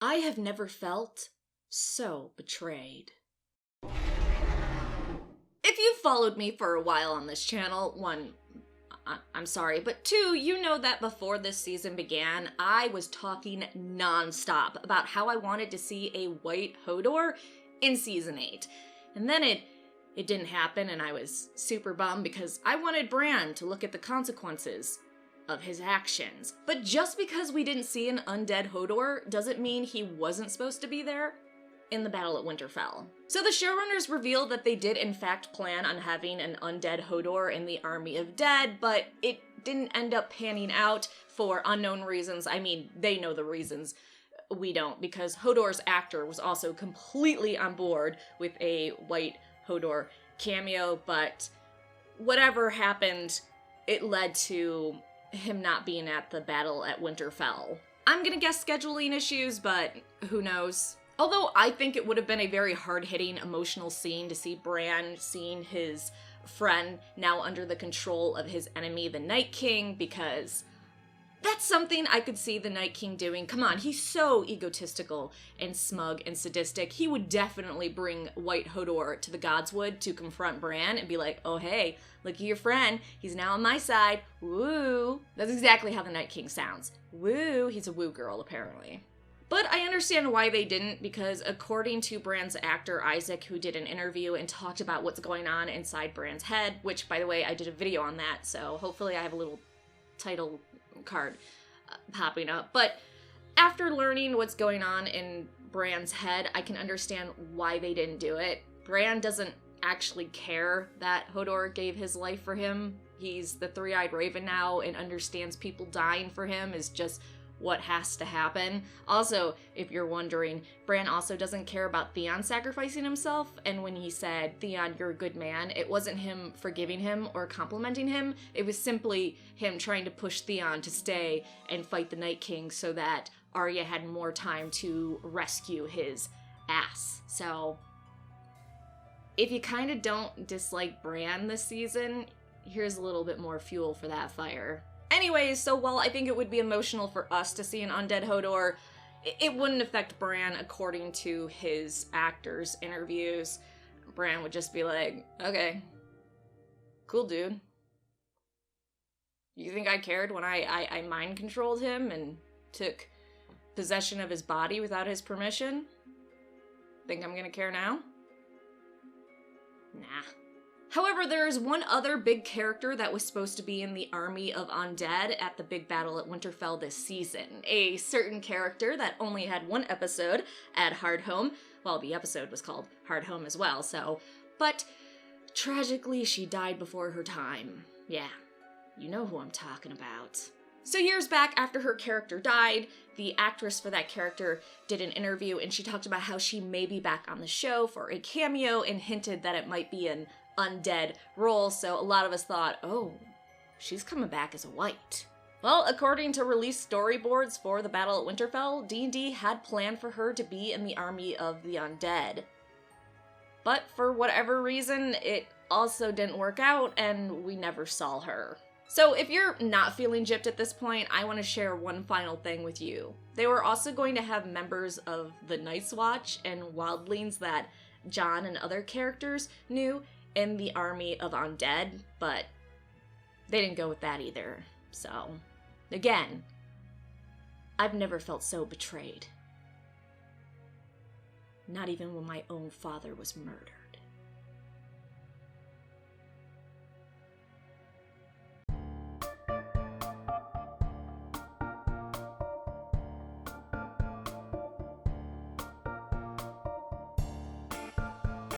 I have never felt so betrayed. If you've followed me for a while on this channel, one, I'm sorry, but two, you know that before this season began, I was talking non-stop about how I wanted to see a Wight Hodor in season 8. And then it didn't happen, and I was super bummed because I wanted Bran to look at the consequences of his actions. But just because we didn't see an undead Hodor doesn't mean he wasn't supposed to be there in the battle at Winterfell. So the showrunners revealed that they did in fact plan on having an undead Hodor in the Army of Dead, but it didn't end up panning out for unknown reasons. I mean, they know the reasons. We don't, because Hodor's actor was also completely on board with a Wight Hodor cameo, but whatever happened, it led to him not being at the battle at Winterfell. I'm gonna guess scheduling issues, but who knows? Although I think it would have been a very hard-hitting, emotional scene to see Bran seeing his friend now under the control of his enemy, the Night King, because that's something I could see the Night King doing. Come on, he's so egotistical and smug and sadistic. He would definitely bring Wight Hodor to the Godswood to confront Bran and be like, oh hey, look at your friend, he's now on my side, woo. That's exactly how the Night King sounds. Woo, he's a woo girl apparently. But I understand why they didn't, because according to Bran's actor Isaac, who did an interview and talked about what's going on inside Bran's head, which by the way, I did a video on that, so hopefully I have a little title card popping up. But after learning what's going on in Bran's head, I can understand why they didn't do it. Bran doesn't actually care that Hodor gave his life for him. He's the three-eyed raven now and understands people dying for him is just what has to happen. Also, if you're wondering, Bran also doesn't care about Theon sacrificing himself, and when he said, Theon, you're a good man, it wasn't him forgiving him or complimenting him, it was simply him trying to push Theon to stay and fight the Night King so that Arya had more time to rescue his ass. So, if you kind of don't dislike Bran this season, here's a little bit more fuel for that fire. Anyways, so while I think it would be emotional for us to see an undead Hodor, it wouldn't affect Bran according to his actors' interviews. Bran would just be like, okay, cool dude. You think I cared when I mind controlled him and took possession of his body without his permission? Think I'm gonna care now? Nah. However, there is one other big character that was supposed to be in the army of undead at the big battle at Winterfell this season. A certain character that only had one episode at Hardhome. Well, the episode was called Hardhome as well, so. But tragically, she died before her time. Yeah, you know who I'm talking about. So years back, after her character died, the actress for that character did an interview and she talked about how she may be back on the show for a cameo and hinted that it might be an undead role, so a lot of us thought, oh, she's coming back as a Wight. Well, according to released storyboards for the battle at Winterfell, D&D had planned for her to be in the army of the undead. But for whatever reason, it also didn't work out, and we never saw her. So if you're not feeling gypped at this point, I want to share one final thing with you. They were also going to have members of the Night's Watch and wildlings that Jon and other characters knew in the army of undead, but they didn't go with that either. So, again, I've never felt so betrayed. Not even when my own father was murdered.